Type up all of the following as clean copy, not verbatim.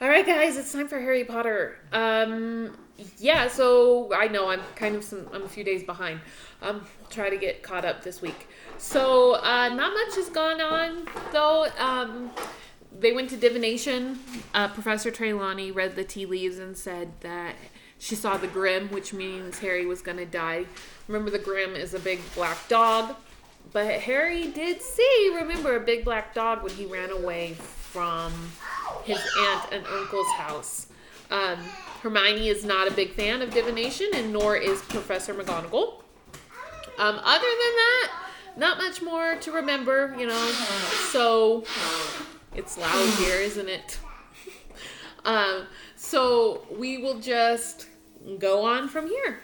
All right, guys, it's time for Harry Potter. Yeah, so I know I'm a few days behind. We'll try to get caught up this week. So, not much has gone on though. They went to divination. Professor Trelawney read the tea leaves and said that she saw the Grim, which means Harry was gonna die. Remember, the Grim is a big black dog, but Harry did remember, a big black dog when he ran away from his aunt and uncle's house. Um, Hermione is not a big fan of divination, and nor is Professor McGonagall. Other than that, not much more to remember, So it's loud here, isn't it? So we will just go on from here.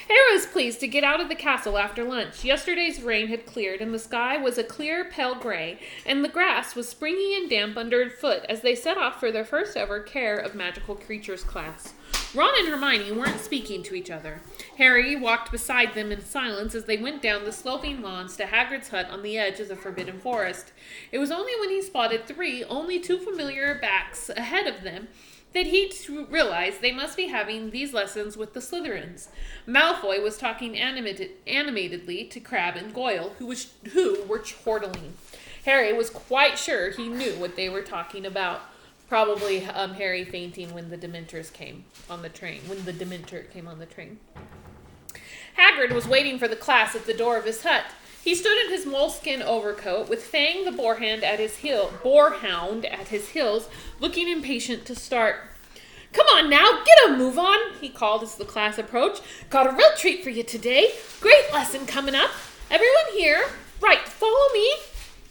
Harry was pleased to get out of the castle after lunch. Yesterday's rain had cleared, and the sky was a clear, pale gray, and the grass was springy and damp underfoot as they set off for their first ever Care of Magical Creatures class. Ron and Hermione weren't speaking to each other. Harry walked beside them in silence as they went down the sloping lawns to Hagrid's hut on the edge of the Forbidden Forest. It was only when he spotted only two familiar backs ahead of them, that he realized they must be having these lessons with the Slytherins. Malfoy was talking animatedly to Crabbe and Goyle, who were chortling. Harry was quite sure he knew what they were talking about. Probably Harry fainting when the Dementors came on the train. When the Dementor came on the train. Hagrid was waiting for the class at the door of his hut. He stood in his moleskin overcoat, with Fang the boarhound at his heels, looking impatient to start. "Come on now, get a move on," he called as the class approached. "Got a real treat for you today. Great lesson coming up. Everyone here? Right, follow me."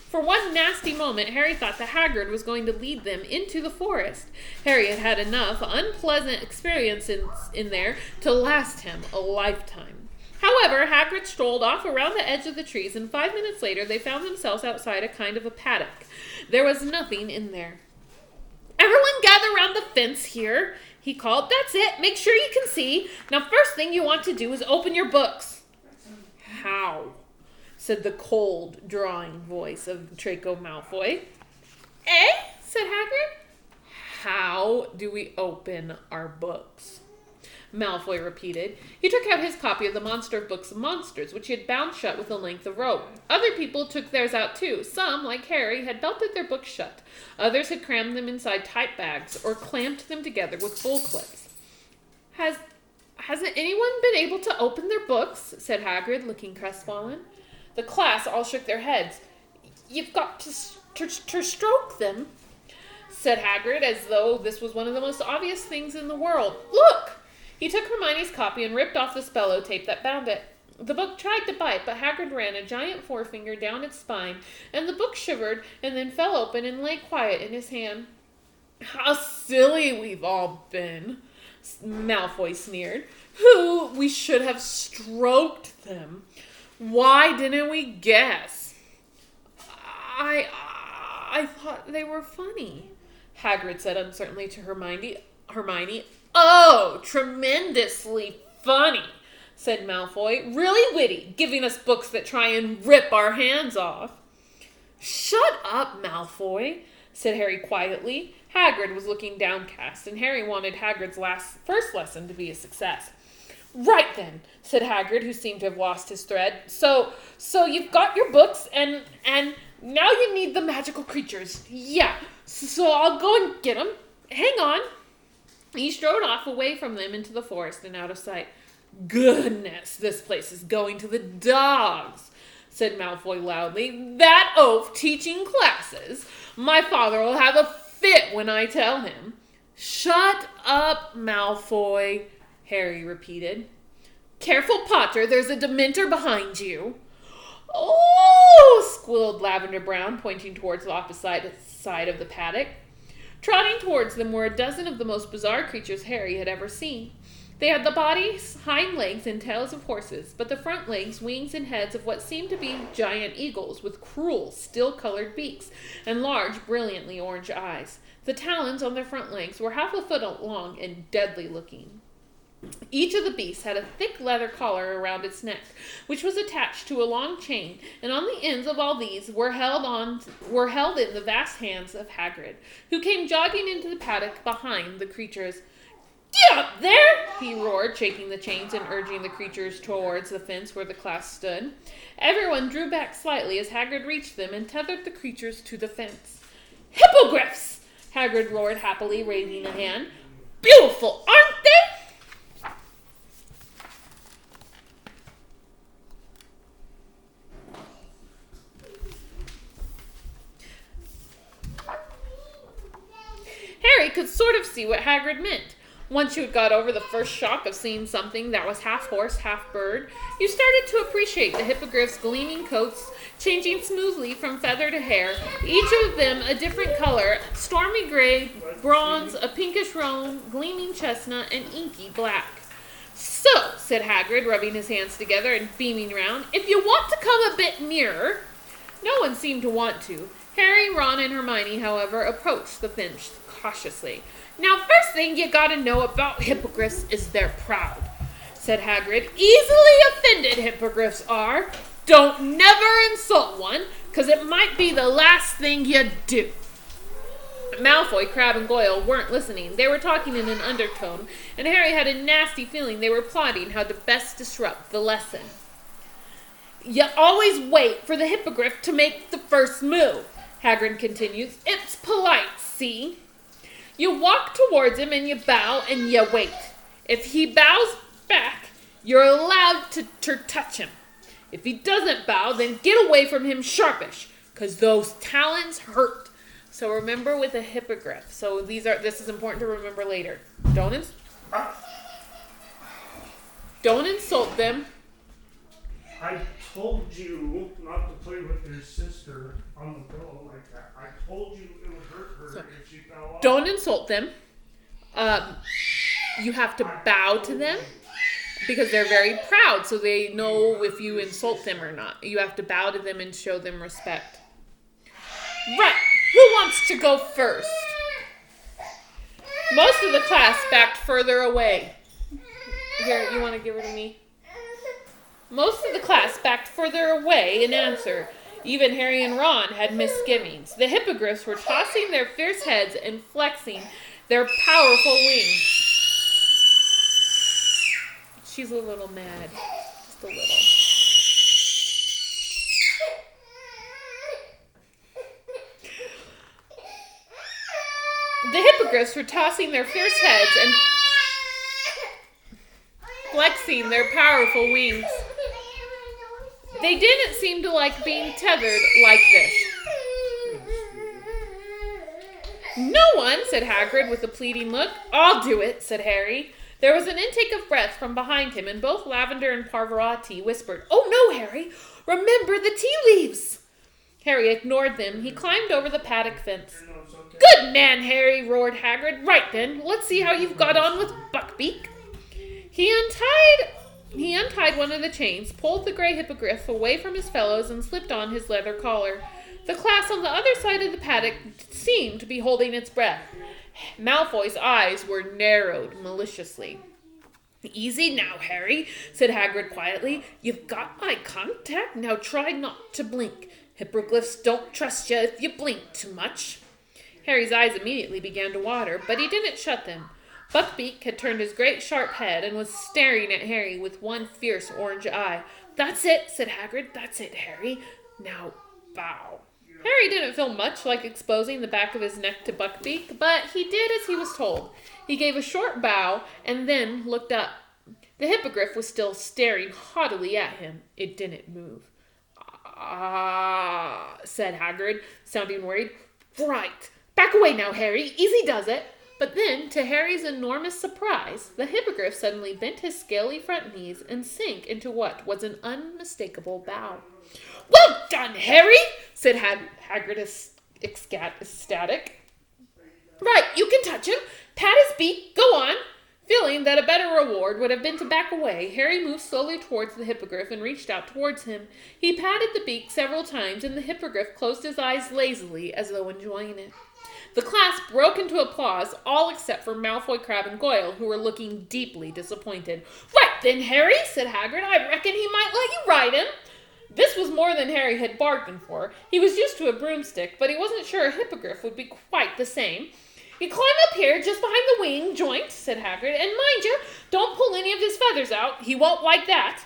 For one nasty moment, Harry thought that Hagrid was going to lead them into the forest. Harry had had enough unpleasant experiences in there to last him a lifetime. However, Hagrid strolled off around the edge of the trees, and 5 minutes later they found themselves outside a kind of a paddock. There was nothing in there. "Everyone gather around the fence here," he called. "That's it. Make sure you can see. Now, first thing you want to do is open your books." "How?" said the cold, drawling voice of Draco Malfoy. "Eh?" said Hagrid. "How do we open our books?" Malfoy repeated. He took out his copy of the Monster Books of Monsters, which he had bound shut with a length of rope. Other people took theirs out too. Some, like Harry, had belted their books shut. Others had crammed them inside tight bags or clamped them together with bull clips. Hasn't anyone been able to open their books?" said Hagrid, looking crestfallen. The class all shook their heads. "You've got to stroke them," said Hagrid, as though this was one of the most obvious things in the world. "Look!" He took Hermione's copy and ripped off the spello tape that bound it. The book tried to bite, but Hagrid ran a giant forefinger down its spine, and the book shivered and then fell open and lay quiet in his hand. "How silly we've all been," Malfoy sneered. We should have stroked them. Why didn't we guess?" I thought they were funny," Hagrid said uncertainly to Hermione. "Oh, tremendously funny," said Malfoy. "Really witty, giving us books that try and rip our hands off." "Shut up, Malfoy," said Harry quietly. Hagrid was looking downcast, and Harry wanted Hagrid's first lesson to be a success. "Right then," said Hagrid, who seemed to have lost his thread. So you've got your books, and now you need the magical creatures. Yeah, so I'll go and get them. Hang on." He strode off away from them into the forest and out of sight. "Goodness, this place is going to the dogs," said Malfoy loudly. "That oaf teaching classes. My father will have a fit when I tell him." "Shut up, Malfoy," Harry repeated. "Careful, Potter, there's a Dementor behind you." "Oh!" squealed Lavender Brown, pointing towards the opposite side of the paddock. Trotting towards them were a dozen of the most bizarre creatures Harry had ever seen. They had the bodies, hind legs, and tails of horses, but the front legs, wings, and heads of what seemed to be giant eagles, with cruel, steel-colored beaks and large, brilliantly orange eyes. The talons on their front legs were half a foot long and deadly-looking. Each of the beasts had a thick leather collar around its neck, which was attached to a long chain, and on the ends of all these were held in the vast hands of Hagrid, who came jogging into the paddock behind the creatures. "Get up there!" he roared, shaking the chains and urging the creatures towards the fence where the class stood. Everyone drew back slightly as Hagrid reached them and tethered the creatures to the fence. "Hippogriffs!" Hagrid roared happily, raising a hand. "Beautiful, aren't they?" Harry could sort of see what Hagrid meant. Once you had got over the first shock of seeing something that was half horse, half bird, you started to appreciate the hippogriffs' gleaming coats, changing smoothly from feather to hair, each of them a different color: stormy gray, bronze, a pinkish roan, gleaming chestnut, and inky black. "So," said Hagrid, rubbing his hands together and beaming round, "if you want to come a bit nearer—" No one seemed to want to. Harry, Ron, and Hermione, however, approached the fence cautiously. "Now, first thing you gotta know about hippogriffs is they're proud," said Hagrid. "Easily offended hippogriffs are. Don't never insult one, 'cause it might be the last thing you do." Malfoy, Crabbe, and Goyle weren't listening. They were talking in an undertone, and Harry had a nasty feeling they were plotting how to best disrupt the lesson. "You always wait for the hippogriff to make the first move," Hagrid continues. "It's polite, see? You walk towards him and you bow and you wait. If he bows back, you're allowed to touch him. If he doesn't bow, then get away from him sharpish, 'cause those talons hurt." So remember with a hippogriff. So this is important to remember later. Don't insult them. I told you not to play with your sister on the pillow like that. I told you it would hurt her if she fell off. Don't insult them. You have to bow to them because they're very proud, so they know if you insult them or not. You have to bow to them and show them respect. Right. Who wants to go first? Most of the class backed further away. Here, you want to give her to me? Most of the class backed further away in answer. Even Harry and Ron had misgivings. The hippogriffs were tossing their fierce heads and flexing their powerful wings. She's a little mad. Just a little. The hippogriffs were tossing their fierce heads and flexing their powerful wings. They didn't seem to like being tethered like this. "No one," said Hagrid with a pleading look. "I'll do it," said Harry. There was an intake of breath from behind him, and both Lavender and Parvati whispered, "Oh no, Harry! Remember the tea leaves!" Harry ignored them. He climbed over the paddock fence. "Good man, Harry," roared Hagrid. "Right then, let's see how you've got on with Buckbeak." He untied one of the chains, pulled the gray hippogriff away from his fellows, and slipped on his leather collar. The class on the other side of the paddock seemed to be holding its breath. Malfoy's eyes were narrowed maliciously. "Easy now, Harry," said Hagrid quietly. "You've got eye contact. Now try not to blink. Hippogriffs don't trust you if you blink too much." Harry's eyes immediately began to water, but he didn't shut them. Buckbeak had turned his great sharp head and was staring at Harry with one fierce orange eye. "That's it," said Hagrid. "That's it, Harry. Now bow." Harry didn't feel much like exposing the back of his neck to Buckbeak, but he did as he was told. He gave a short bow and then looked up. The hippogriff was still staring haughtily at him. It didn't move. "Ah," said Hagrid, sounding worried. "Right. Back away now, Harry. Easy does it." But then, to Harry's enormous surprise, the hippogriff suddenly bent his scaly front knees and sank into what was an unmistakable bow. "Well done, Harry," said Hagrid ecstatic. "Right, you can touch him. Pat his beak. Go on." Feeling that a better reward would have been to back away, Harry moved slowly towards the hippogriff and reached out towards him. He patted the beak several times, and the hippogriff closed his eyes lazily as though enjoying it. The class broke into applause, all except for Malfoy, Crabbe, and Goyle, who were looking deeply disappointed. "Right then, Harry," said Hagrid, "I reckon he might let you ride him." This was more than Harry had bargained for. He was used to a broomstick, but he wasn't sure a hippogriff would be quite the same. "You climb up here, just behind the wing joint," said Hagrid, "and mind you, don't pull any of his feathers out. He won't like that."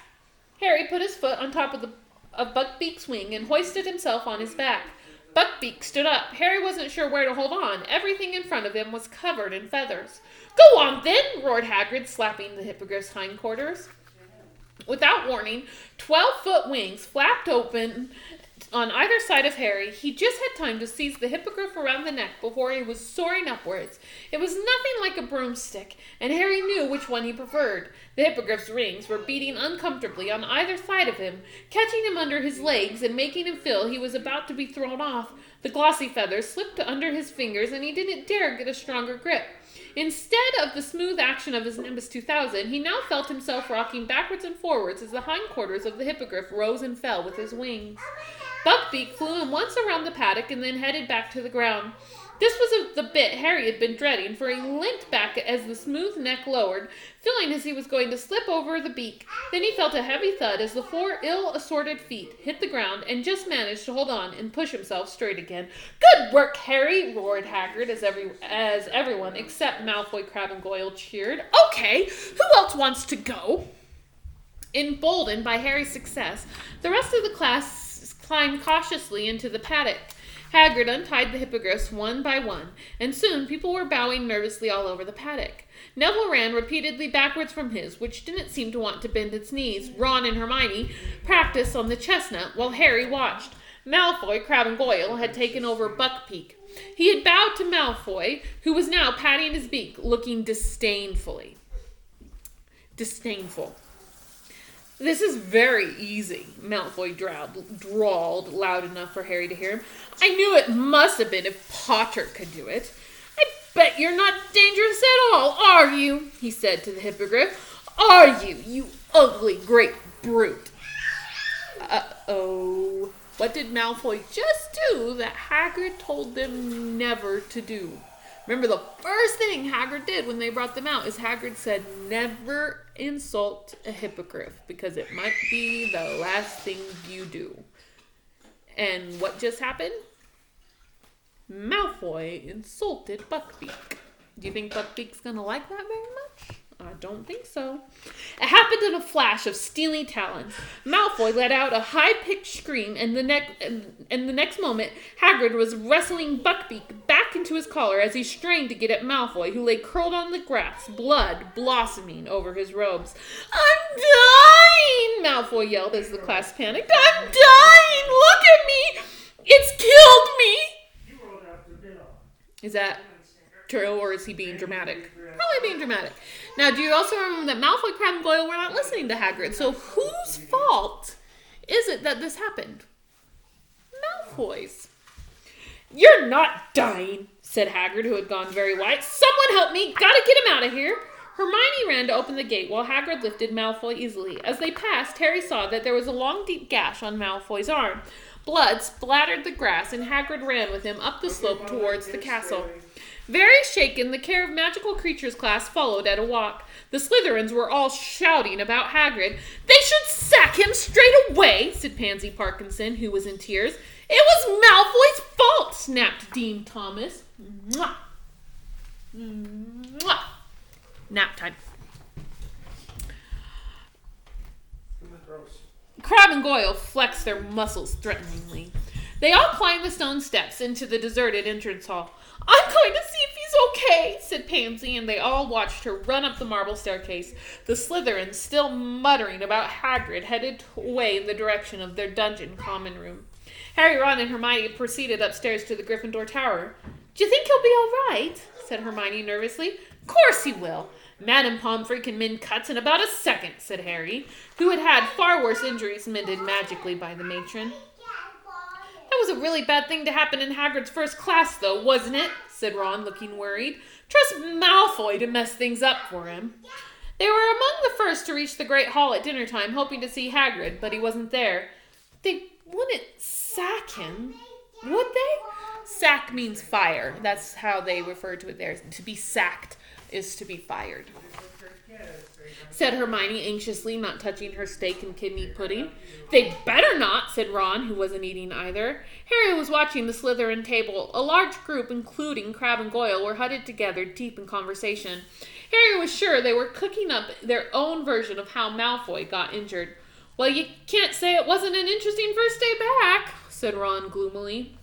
Harry put his foot on top of Buckbeak's wing and hoisted himself on his back. Buckbeak stood up. Harry wasn't sure where to hold on. Everything in front of him was covered in feathers. "Go on, then," roared Hagrid, slapping the hippogriff's hindquarters. Without warning, 12-foot wings flapped open on either side of Harry. He just had time to seize the hippogriff around the neck before he was soaring upwards. It was nothing like a broomstick, and Harry knew which one he preferred. The hippogriff's rings were beating uncomfortably on either side of him, catching him under his legs and making him feel he was about to be thrown off. The glossy feathers slipped under his fingers, and he didn't dare get a stronger grip. Instead of the smooth action of his Nimbus 2000, he now felt himself rocking backwards and forwards as the hindquarters of the hippogriff rose and fell with his wings. Buckbeak flew him once around the paddock and then headed back to the ground. This was the bit Harry had been dreading, for he limped back as the smooth neck lowered, feeling as he was going to slip over the beak. Then he felt a heavy thud as the 4 ill-assorted feet hit the ground and just managed to hold on and push himself straight again. "Good work, Harry!" roared Hagrid as everyone except Malfoy, Crabbe, and Goyle cheered. "Okay, who else wants to go?" Emboldened by Harry's success, the rest of the class climbed cautiously into the paddock. Hagrid untied the hippogriffs one by one, and soon people were bowing nervously all over the paddock. Neville ran repeatedly backwards from his, which didn't seem to want to bend its knees. Ron and Hermione practiced on the chestnut, while Harry watched. Malfoy, Crabbe, and Goyle had taken over Buckbeak. He had bowed to Malfoy, who was now patting his beak, looking disdainful. "This is very easy," Malfoy drawled loud enough for Harry to hear him. "I knew it must have been if Potter could do it." "I bet you're not dangerous at all, are you?" he said to the hippogriff. "Are you, you ugly great brute?" Uh-oh. What did Malfoy just do that Hagrid told them never to do? Remember, the first thing Hagrid did when they brought them out is Hagrid said, "Never insult a hippogriff, because it might be the last thing you do." And what just happened? Malfoy insulted Buckbeak. Do you think Buckbeak's going to like that very much? I don't think so. It happened in a flash of steely talons. Malfoy let out a high-pitched scream, and the next moment, Hagrid was wrestling Buckbeak back into his collar as he strained to get at Malfoy, who lay curled on the grass, blood blossoming over his robes. "I'm dying!" Malfoy yelled as the class panicked. "I'm dying! Look at me! It's killed me!" Is that true, or is he being dramatic? Probably being dramatic. Now, do you also remember that Malfoy, Crabbe, and Goyle were not listening to Hagrid? So whose fault is it that this happened? Malfoy's. "You're not dying," said Hagrid, who had gone very white. "Someone help me! Gotta get him out of here!" Hermione ran to open the gate while Hagrid lifted Malfoy easily. As they passed, Harry saw that there was a long, deep gash on Malfoy's arm. Blood splattered the grass, and Hagrid ran with him up the slope towards the castle. Very shaken, the Care of Magical Creatures class followed at a walk. The Slytherins were all shouting about Hagrid. "They should sack him straight away," said Pansy Parkinson, who was in tears. "It was Malfoy's fault," snapped Dean Thomas. Mwah. Mwah. Nap time. Crabbe and Goyle flexed their muscles threateningly. They all climbed the stone steps into the deserted entrance hall. "I'm going to see if he's okay," said Pansy, and they all watched her run up the marble staircase. The Slytherins, still muttering about Hagrid, headed away in the direction of their dungeon common room. Harry, Ron, and Hermione proceeded upstairs to the Gryffindor Tower. "Do you think he'll be all right?" said Hermione nervously. "Course he will. Madame Pomfrey can mend cuts in about a second," said Harry, who had had far worse injuries mended magically by the matron. "That was a really bad thing to happen in Hagrid's first class, though, wasn't it?" said Ron, looking worried. "Trust Malfoy to mess things up for him." They were among the first to reach the Great Hall at dinner time, hoping to see Hagrid, but he wasn't there. They wouldn't sack him, would they? Sack means fire. That's how they refer to it there. To be sacked is to be fired, said Hermione anxiously, not touching her steak and kidney pudding. They better not, said Ron, who wasn't eating either. Harry was watching the Slytherin table. A large group, including Crabbe and Goyle, were huddled together, deep in conversation. Harry was sure they were cooking up their own version of how Malfoy got injured. Well, you can't say it wasn't an interesting first day back, said Ron gloomily.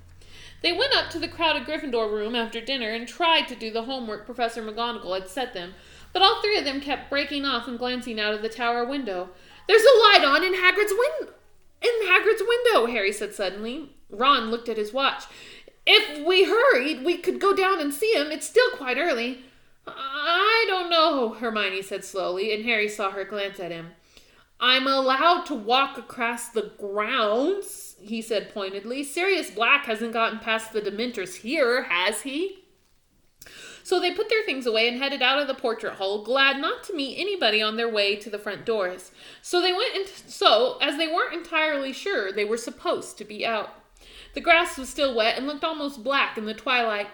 They went up to the crowded Gryffindor room after dinner and tried to do the homework Professor McGonagall had set them, but all three of them kept breaking off and glancing out of the tower window. There's a light on in Hagrid's window, Harry said suddenly. Ron looked at his watch. If we hurried, we could go down and see him. It's still quite early. I don't know, Hermione said slowly, and Harry saw her glance at him. I'm allowed to walk across the grounds, he said pointedly. Sirius Black hasn't gotten past the Dementors here, has he? So they put their things away and headed out of the portrait hall, glad not to meet anybody on their way to the front doors. So as they weren't entirely sure they were supposed to be out. The grass was still wet and looked almost black in the twilight.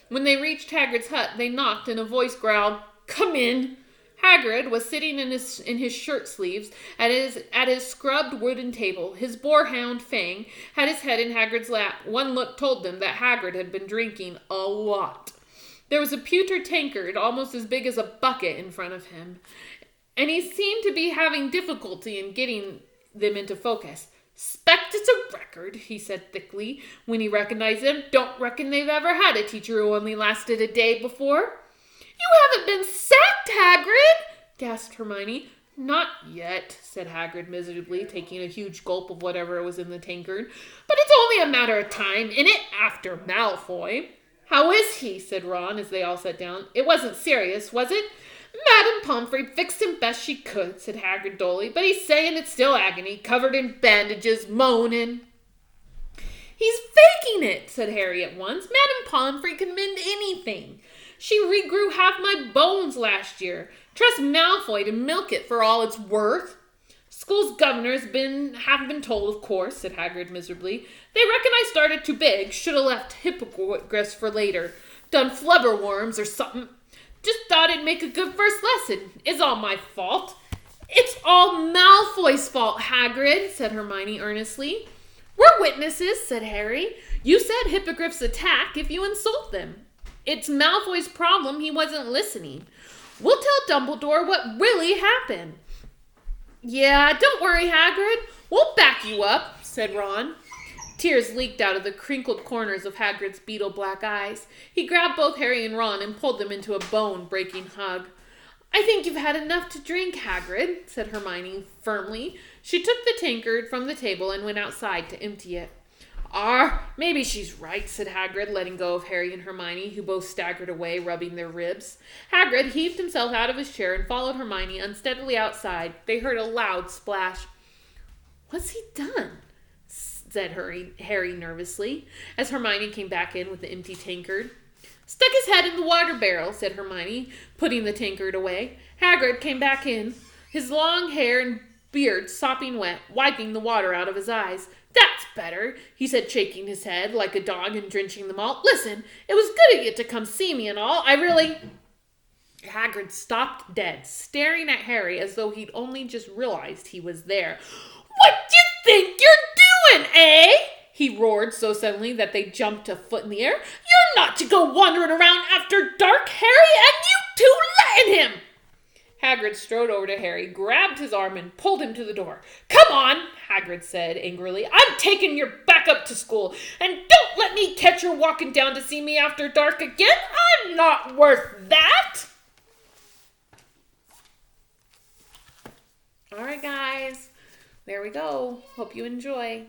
When they reached Hagrid's hut, they knocked and a voice growled, "Come in." Hagrid was sitting in his shirt sleeves at his scrubbed wooden table. His boarhound Fang had his head in Hagrid's lap. One look told them that Hagrid had been drinking a lot. There was a pewter tankard almost as big as a bucket in front of him, and he seemed to be having difficulty in getting them into focus. "'Spect it's a record," he said thickly when he recognized him. "Don't reckon they've ever had a teacher who only lasted a day before." "You haven't been sacked, Hagrid?" gasped Hermione. "Not yet," said Hagrid miserably, taking a huge gulp of whatever was in the tankard. "But it's only a matter of time, innit, after Malfoy." "How is he?" said Ron as they all sat down. "It wasn't serious, was it?" "Madame Pomfrey fixed him best she could," said Hagrid dully, "but he's saying it's still agony, covered in bandages, moaning." "He's faking it," said Harry at once. "Madame Pomfrey can mend anything. She regrew half my bones last year. Trust Malfoy to milk it for all it's worth." "School's governors have been told, of course," said Hagrid miserably. "They reckon I started too big. Should have left hippogriffs for later. Done flubberworms or something. Just thought it'd make a good first lesson. It's all my fault." "It's all Malfoy's fault, Hagrid," said Hermione earnestly. "We're witnesses," said Harry. "You said hippogriffs attack if you insult them. It's Malfoy's problem he wasn't listening. We'll tell Dumbledore what really happened." "Yeah, don't worry, Hagrid. We'll back you up," said Ron. Tears leaked out of the crinkled corners of Hagrid's beetle-black eyes. He grabbed both Harry and Ron and pulled them into a bone-breaking hug. "I think you've had enough to drink, Hagrid," said Hermione firmly. She took the tankard from the table and went outside to empty it. Maybe she's right," said Hagrid, letting go of Harry and Hermione, who both staggered away, rubbing their ribs. Hagrid heaved himself out of his chair and followed Hermione unsteadily outside. They heard a loud splash. "What's he done?" said Harry nervously, as Hermione came back in with the empty tankard. "Stuck his head in the water barrel," said Hermione, putting the tankard away. Hagrid came back in, his long hair and beard sopping wet, wiping the water out of his eyes. "That's better," he said, shaking his head like a dog and drenching them all. "Listen, it was good of you to come see me and all. Hagrid stopped dead, staring at Harry as though he'd only just realized he was there. "What do you think you're doing, eh?" he roared so suddenly that they jumped a foot in the air. "You're not to go wandering around after dark, Harry, and you two letting him." Hagrid strode over to Harry, grabbed his arm, and pulled him to the door. "Come on," Hagrid said angrily. "I'm taking you back up to school, and don't let me catch her walking down to see me after dark again. I'm not worth that." All right, guys. There we go. Hope you enjoy.